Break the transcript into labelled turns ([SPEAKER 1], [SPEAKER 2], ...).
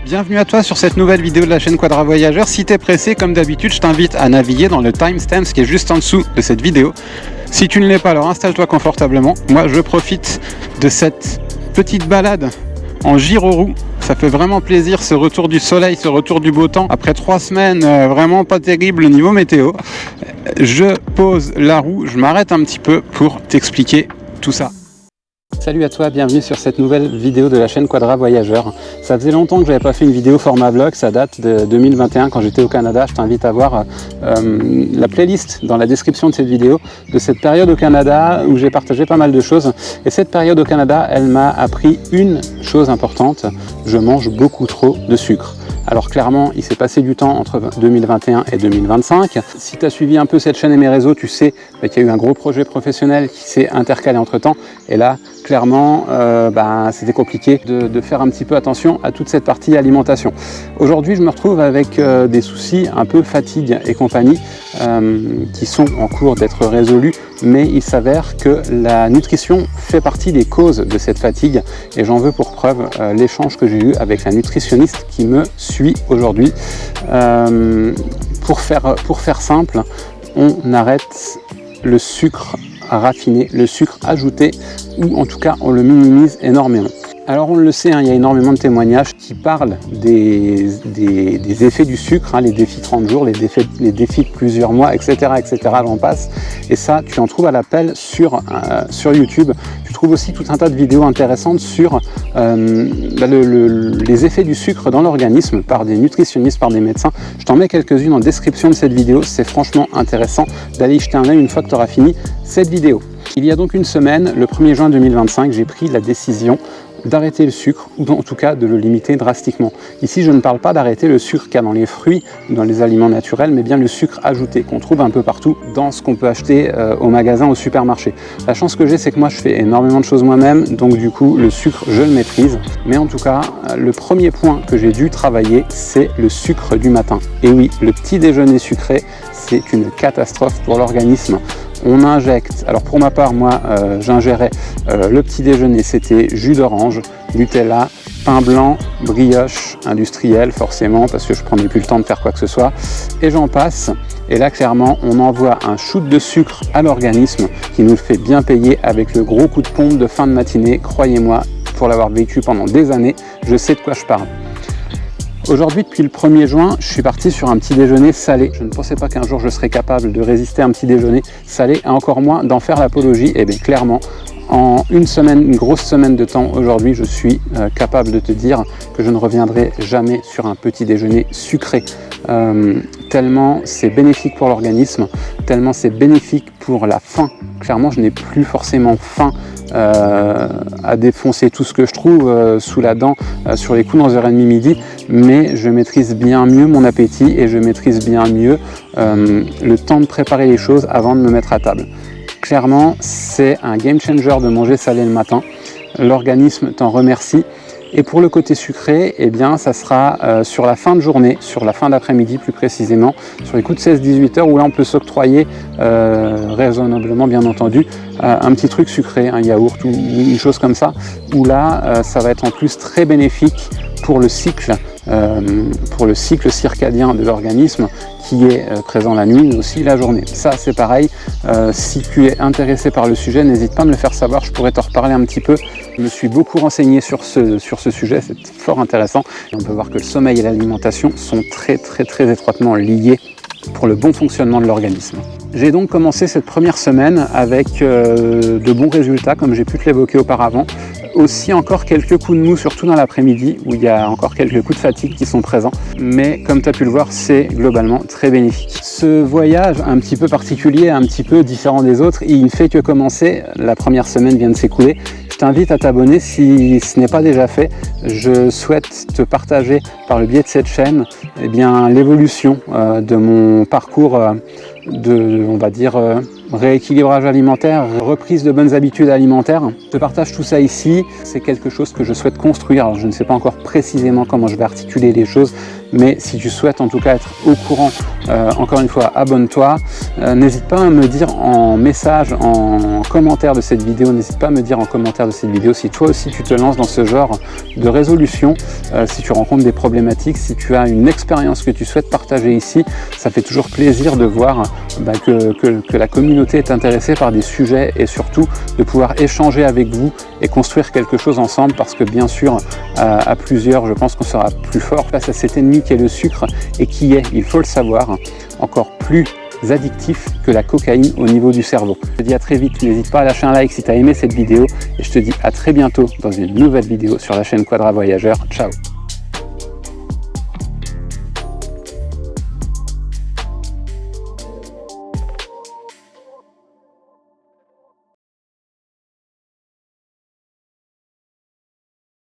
[SPEAKER 1] Bienvenue à toi sur cette nouvelle vidéo de la chaîne Quadra Voyageur. Si t'es pressé, comme d'habitude, je t'invite à naviguer dans le timestamp qui est juste en dessous de cette vidéo. Si tu ne l'es pas, alors installe-toi confortablement. Moi, je profite de cette petite balade en gyro-roue. Ça fait vraiment plaisir, ce retour du soleil, ce retour du beau temps. Après 3 semaines vraiment pas terribles niveau météo, je pose la roue, je m'arrête un petit peu pour t'expliquer tout ça. Salut à toi, bienvenue sur cette nouvelle vidéo de la chaîne Quadra Voyageur. Ça faisait longtemps que je n'avais pas fait une vidéo format vlog, ça date de 2021 quand j'étais au Canada. Je t'invite à voir la playlist dans la description de cette vidéo, de cette période au Canada où j'ai partagé pas mal de choses. Et cette période au Canada, elle m'a appris une chose importante, je mange beaucoup trop de sucre. Alors clairement, il s'est passé du temps entre 2021 et 2025. Si tu as suivi un peu cette chaîne et mes réseaux, tu sais qu'il y a eu un gros projet professionnel qui s'est intercalé entre temps. Et là, clairement, c'était compliqué de faire un petit peu attention à toute cette partie alimentation. Aujourd'hui, je me retrouve avec des soucis, un peu fatigue et compagnie, qui sont en cours d'être résolus. Mais il s'avère que la nutrition fait partie des causes de cette fatigue. Et j'en veux pour preuve l'échange que j'ai eu avec la nutritionniste qui me suit aujourd'hui. Pour faire simple, on arrête le sucre raffiné, le sucre ajouté, ou en tout cas on le minimise énormément. Alors on le sait, il y a énormément de témoignages qui parlent des effets du sucre, les défis 30 jours, les défis de plusieurs mois, etc. j'en passe. Et ça, tu en trouves à l'appel sur YouTube. Tu trouves aussi tout un tas de vidéos intéressantes sur les effets du sucre dans l'organisme par des nutritionnistes, par des médecins. Je t'en mets quelques-unes en description de cette vidéo. C'est franchement intéressant d'aller y jeter un œil une fois que tu auras fini cette vidéo. Il y a donc une semaine, le 1er juin 2025, j'ai pris la décision d'arrêter le sucre, ou en tout cas de le limiter drastiquement. Ici, je ne parle pas d'arrêter le sucre qu'il y a dans les fruits, dans les aliments naturels, mais bien le sucre ajouté qu'on trouve un peu partout dans ce qu'on peut acheter au magasin, au supermarché. La chance que j'ai, c'est que moi, je fais énormément de choses moi-même, donc du coup, le sucre, je le maîtrise. Mais en tout cas, le premier point que j'ai dû travailler, c'est le sucre du matin. Et oui, le petit déjeuner sucré, c'est une catastrophe pour l'organisme. On injecte, alors pour ma part, moi, j'ingérais le petit déjeuner, c'était jus d'orange, Nutella, pain blanc, brioche industrielle, forcément, parce que je prenais plus le temps de faire quoi que ce soit, et j'en passe. Et là, clairement, on envoie un shoot de sucre à l'organisme qui nous le fait bien payer avec le gros coup de pompe de fin de matinée. Croyez-moi, pour l'avoir vécu pendant des années, je sais de quoi je parle. Aujourd'hui, depuis le 1er juin, je suis parti sur un petit déjeuner salé. Je ne pensais pas qu'un jour je serais capable de résister à un petit déjeuner salé, et encore moins d'en faire l'apologie. Et bien clairement, en une grosse semaine de temps, aujourd'hui, je suis capable de te dire que je ne reviendrai jamais sur un petit déjeuner sucré. Tellement c'est bénéfique pour l'organisme, tellement c'est bénéfique pour la faim. Clairement, je n'ai plus forcément faim à défoncer tout ce que je trouve sous la dent sur les coups d'11h30 midi, mais je maîtrise bien mieux mon appétit et je maîtrise bien mieux le temps de préparer les choses avant de me mettre à table. Clairement, c'est un game changer de manger salé le matin. L'organisme t'en remercie. Et pour le côté sucré, eh bien, ça sera sur la fin de journée, sur la fin d'après-midi plus précisément, sur les coups de 16-18 heures, où là on peut s'octroyer raisonnablement bien entendu un petit truc sucré, un yaourt ou une chose comme ça, où là ça va être en plus très bénéfique pour le cycle circadien de l'organisme qui est présent la nuit mais aussi la journée. Ça c'est pareil, si tu es intéressé par le sujet, n'hésite pas à me le faire savoir, je pourrais t'en reparler un petit peu. Je me suis beaucoup renseigné sur ce sujet, c'est fort intéressant. Et on peut voir que le sommeil et l'alimentation sont très étroitement liés pour le bon fonctionnement de l'organisme. J'ai donc commencé cette première semaine avec de bons résultats, comme j'ai pu te l'évoquer auparavant. Aussi encore quelques coups de mou, surtout dans l'après-midi, où il y a encore quelques coups de fatigue qui sont présents. Mais comme tu as pu le voir, c'est globalement très bénéfique. Ce voyage un petit peu particulier, un petit peu différent des autres, il ne fait que commencer. La première semaine vient de s'écouler. Je t'invite à t'abonner si ce n'est pas déjà fait. Je souhaite te partager par le biais de cette chaîne l'évolution de mon parcours on va dire, rééquilibrage alimentaire, reprise de bonnes habitudes alimentaires. Je te partage tout ça ici. C'est quelque chose que je souhaite construire. Alors, je ne sais pas encore précisément comment je vais articuler les choses, mais si tu souhaites en tout cas être au courant, encore une fois, abonne-toi. N'hésite pas à me dire en message, en commentaire de cette vidéo, n'hésite pas à me dire en commentaire de cette vidéo si toi aussi tu te lances dans ce genre de résolution, si tu rencontres des problématiques, si tu as une expérience que tu souhaites partager ici. Ça fait toujours plaisir de voir que la communauté est intéressée par des sujets et surtout de pouvoir échanger avec vous et construire quelque chose ensemble, parce que bien sûr à plusieurs je pense qu'on sera plus fort face à cet ennemi qui est le sucre et qui est, il faut le savoir, encore plus addictif que la cocaïne au niveau du cerveau. Je te dis à très vite, n'hésite pas à lâcher un like si tu as aimé cette vidéo et je te dis à très bientôt dans une nouvelle vidéo sur la chaîne Quadra Voyageur. Ciao.